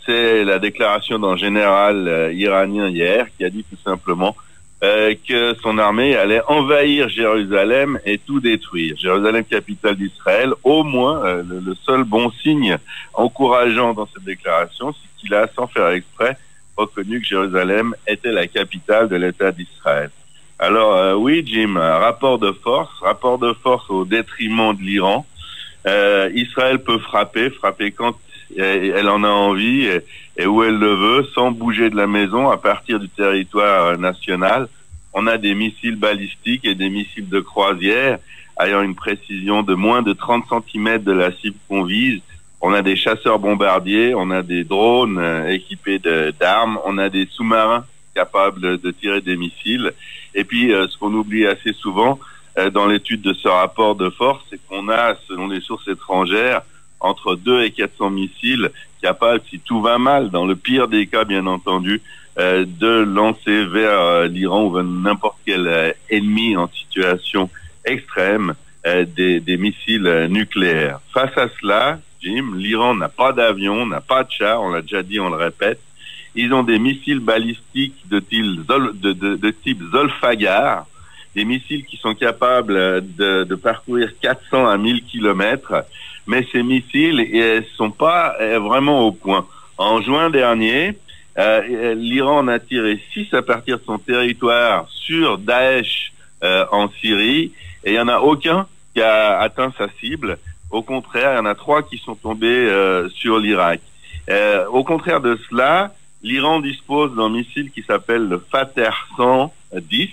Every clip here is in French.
c'est la déclaration d'un général iranien hier qui a dit tout simplement que son armée allait envahir Jérusalem et tout détruire. Jérusalem, capitale d'Israël. Au moins, le seul bon signe encourageant dans cette déclaration, c'est qu'il a, sans faire exprès, reconnu que Jérusalem était la capitale de l'État d'Israël. Alors oui, Jim, rapport de force au détriment de l'Iran. Israël peut frapper quand elle en a envie et où elle le veut, sans bouger de la maison, à partir du territoire national. On a des missiles balistiques et des missiles de croisière ayant une précision de moins de 30 cm de la cible qu'on vise. On a des chasseurs bombardiers, on a des drones équipés d'armes, on a des sous-marins capables de tirer des missiles. Et puis, ce qu'on oublie assez souvent dans l'étude de ce rapport de force, c'est qu'on a, selon les sources étrangères, entre 2 et 400 missiles capables, si tout va mal, dans le pire des cas, bien entendu, de lancer vers l'Iran ou vers n'importe quel ennemi en situation extrême des missiles nucléaires. Face à cela, Jim, l'Iran n'a pas d'avion, n'a pas de char, on l'a déjà dit, on le répète. Ils ont des missiles balistiques de type Zolfaghar, des missiles qui sont capables de parcourir 400 à 1000 kilomètres, mais ces missiles ne sont pas vraiment au point. En juin dernier, l'Iran en a tiré 6 à partir de son territoire sur Daesh en Syrie, et il n'y en a aucun qui a atteint sa cible. Au contraire, il y en a 3 qui sont tombés sur l'Irak. Au contraire de cela, l'Iran dispose d'un missile qui s'appelle le Fateh 110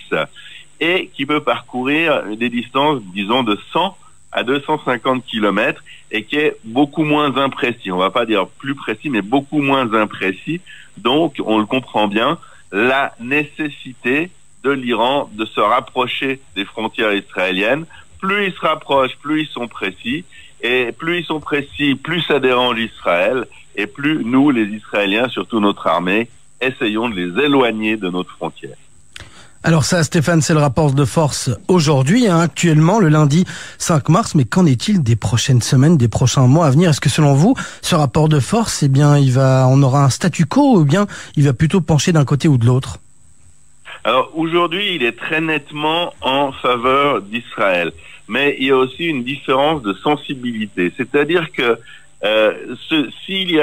et qui peut parcourir des distances, disons, de 100 à 250 kilomètres et qui est beaucoup moins imprécis. On va pas dire plus précis, mais beaucoup moins imprécis. Donc, on le comprend bien, la nécessité de l'Iran de se rapprocher des frontières israéliennes. Plus ils se rapprochent, plus ils sont précis. Et plus ils sont précis, plus ça dérange Israël. Et plus nous, les Israéliens, surtout notre armée, essayons de les éloigner de notre frontière. Alors ça, Stéphane, c'est le rapport de force aujourd'hui, actuellement, le lundi 5 mars. Mais qu'en est-il des prochaines semaines, des prochains mois à venir? Est-ce que selon vous, ce rapport de force, on aura un statu quo ou bien il va plutôt pencher d'un côté ou de l'autre? Alors aujourd'hui, il est très nettement en faveur d'Israël. Mais il y a aussi une différence de sensibilité. C'est-à-dire que si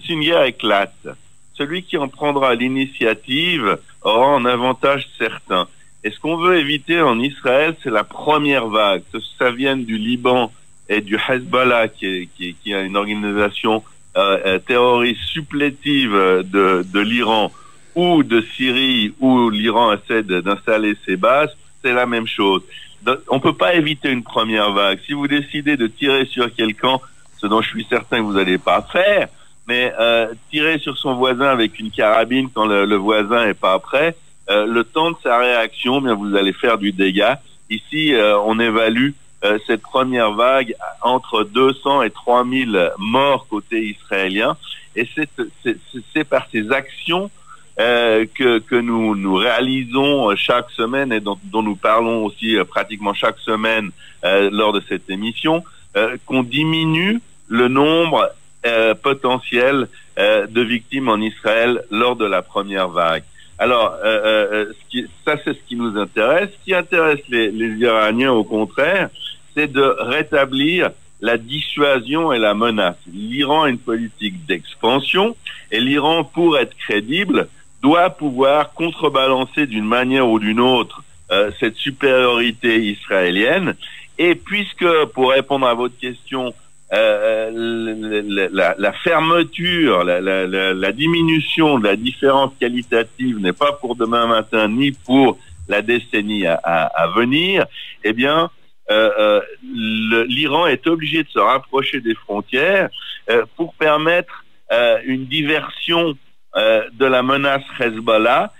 une guerre éclate, celui qui en prendra l'initiative aura un avantage certain. Et ce qu'on veut éviter en Israël, c'est la première vague, que ça vienne du Liban et du Hezbollah, qui a une organisation terroriste supplétive de l'Iran, ou de Syrie, où l'Iran essaie d'installer ses bases, c'est la même chose. On peut pas éviter une première vague. Si vous décidez de tirer sur quelqu'un, ce dont je suis certain que vous n'allez pas faire, mais tirer sur son voisin avec une carabine quand le voisin est pas prêt, le temps de sa réaction, bien vous allez faire du dégât. Ici, on évalue cette première vague entre 200 et 3000 morts côté israélien, et c'est par ces actions que nous réalisons chaque semaine et dont nous parlons aussi pratiquement chaque semaine lors de cette émission, qu'on diminue le nombre potentiel de victimes en Israël lors de la première vague. Alors, ça c'est ce qui nous intéresse. Ce qui intéresse les Iraniens, au contraire, c'est de rétablir la dissuasion et la menace. L'Iran a une politique d'expansion et l'Iran, pour être crédible, doit pouvoir contrebalancer d'une manière ou d'une autre cette supériorité israélienne. Et puisque, pour répondre à votre question, la fermeture, la diminution de la différence qualitative n'est pas pour demain matin ni pour la décennie à venir, eh bien, l'Iran est obligé de se rapprocher des frontières pour permettre une diversion de la menace Hezbollah.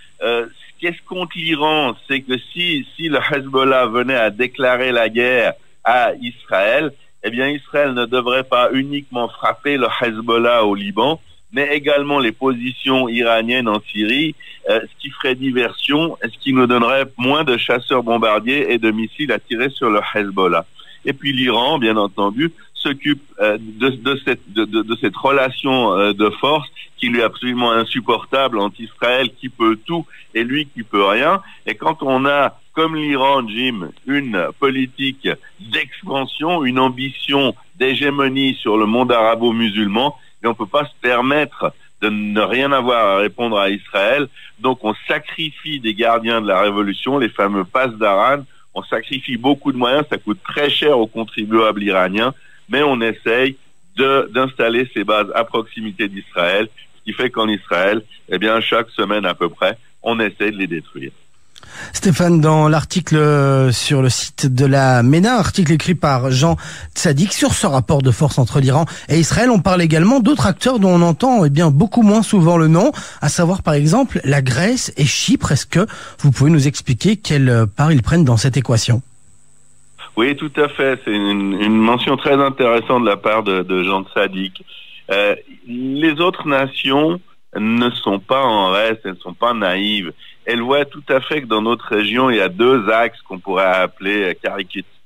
Qu'est-ce contre l'Iran? C'est que si le Hezbollah venait à déclarer la guerre à Israël, eh bien Israël ne devrait pas uniquement frapper le Hezbollah au Liban, mais également les positions iraniennes en Syrie, ce qui ferait diversion, ce qui nous donnerait moins de chasseurs bombardiers et de missiles à tirer sur le Hezbollah. Et puis l'Iran, bien entendu, s'occupe de cette relation de force qui lui est absolument insupportable entre Israël qui peut tout et lui qui peut rien. Et quand on a, comme l'Iran, Jim, une politique d'expansion, une ambition d'hégémonie sur le monde arabo-musulman, et on peut pas se permettre de ne rien avoir à répondre à Israël. Donc on sacrifie des gardiens de la révolution, les fameux passes d'Aran. On sacrifie beaucoup de moyens, ça coûte très cher aux contribuables iraniens, mais on essaye d'installer ces bases à proximité d'Israël, ce qui fait qu'en Israël, eh bien, chaque semaine à peu près, on essaie de les détruire. Stéphane, dans l'article sur le site de la MENA, article écrit par Jean Tzadik sur ce rapport de force entre l'Iran et Israël, on parle également d'autres acteurs dont on entend beaucoup moins souvent le nom, à savoir par exemple la Grèce et Chypre. Est-ce que vous pouvez nous expliquer quelle part ils prennent dans cette équation? Oui, tout à fait. C'est une mention très intéressante de la part de Jean Tzadik. Les autres nations ne sont pas en reste, elles ne sont pas naïves. Elles voient tout à fait que dans notre région, il y a deux axes qu'on pourrait appeler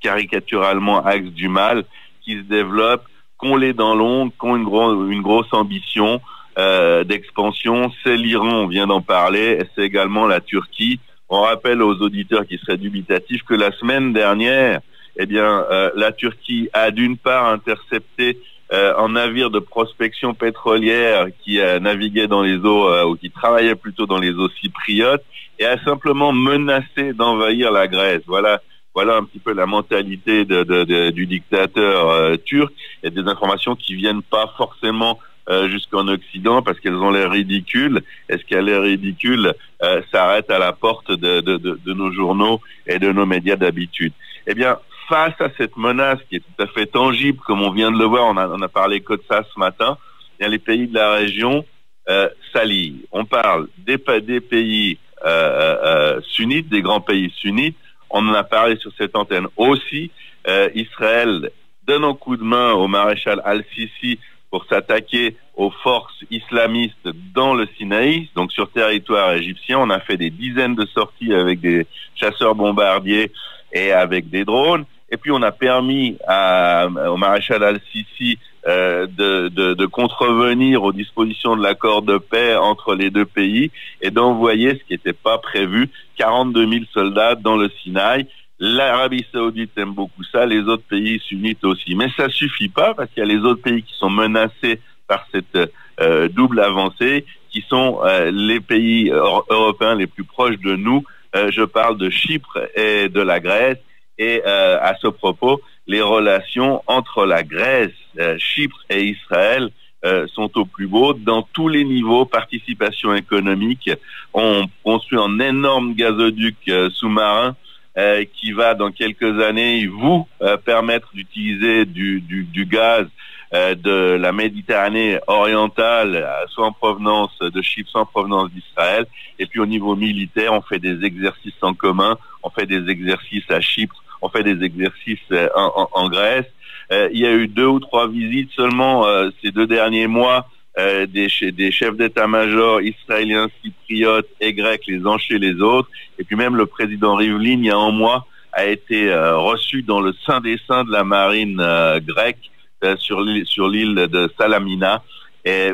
caricaturalement axes du mal qui se développent, qu'on les dans l'ombre, qu'on une grosse ambition d'expansion. C'est l'Iran, on vient d'en parler, et c'est également la Turquie. On rappelle aux auditeurs qui seraient dubitatifs que la semaine dernière, eh bien, la Turquie a d'une part intercepté un navire de prospection pétrolière qui naviguait dans les eaux ou qui travaillait plutôt dans les eaux chypriotes et a simplement menacé d'envahir la Grèce. Voilà un petit peu la mentalité du dictateur turc. Il y a des informations qui viennent pas forcément jusqu'en Occident parce qu'elles ont l'air ridicules. Et ce qui a l'air ridicule s'arrête à la porte de nos journaux et de nos médias d'habitude. Eh bien, face à cette menace qui est tout à fait tangible, comme on vient de le voir, on a parlé que de ça ce matin, bien, les pays de la région s'allient. On parle des pays sunnites, des grands pays sunnites. On en a parlé sur cette antenne aussi. Israël donne un coup de main au maréchal Al-Sisi pour s'attaquer aux forces islamistes dans le Sinaï, donc sur territoire égyptien. On a fait des dizaines de sorties avec des chasseurs bombardiers et avec des drones. Et puis on a permis au maréchal Al-Sisi de contrevenir aux dispositions de l'accord de paix entre les deux pays et d'envoyer, ce qui n'était pas prévu, 42 000 soldats dans le Sinaï. L'Arabie Saoudite aime beaucoup ça, les autres pays sunnites aussi. Mais ça suffit pas parce qu'il y a les autres pays qui sont menacés par cette double avancée, qui sont les pays européens les plus proches de nous. Je parle de Chypre et de la Grèce. Et à ce propos, les relations entre la Grèce, Chypre et Israël sont au plus beau dans tous les niveaux. Participation économique, on construit un énorme gazoduc sous-marin qui va dans quelques années vous permettre d'utiliser du gaz de la Méditerranée orientale, soit en provenance de Chypre, soit en provenance d'Israël. Et puis au niveau militaire, on fait des exercices en commun, on fait des exercices à Chypre, on fait des exercices en Grèce. Il y a eu 2 ou 3 visites seulement ces 2 derniers mois des chefs d'état-major israéliens, cypriotes et grecs les uns chez les autres. Et puis même le président Rivlin, il y a un mois, a été reçu dans le sein des saints de la marine grecque sur l'île de Salamina,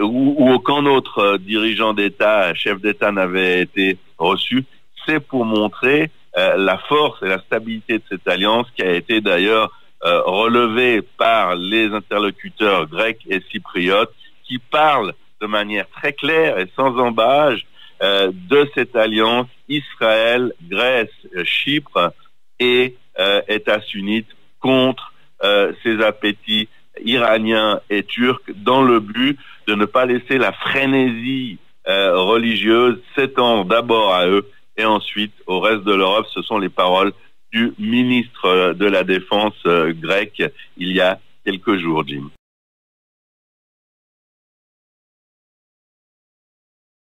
où aucun autre dirigeant d'État, chef d'État n'avait été reçu. C'est pour montrer la force et la stabilité de cette alliance qui a été d'ailleurs relevée par les interlocuteurs grecs et cypriotes qui parlent de manière très claire et sans embâche de cette alliance Israël, Grèce, Chypre et États sunnite contre ces appétits iraniens et turcs dans le but de ne pas laisser la frénésie religieuse s'étendre d'abord à eux et ensuite au reste de l'Europe. Ce sont les paroles du ministre de la Défense grec il y a quelques jours, Jim.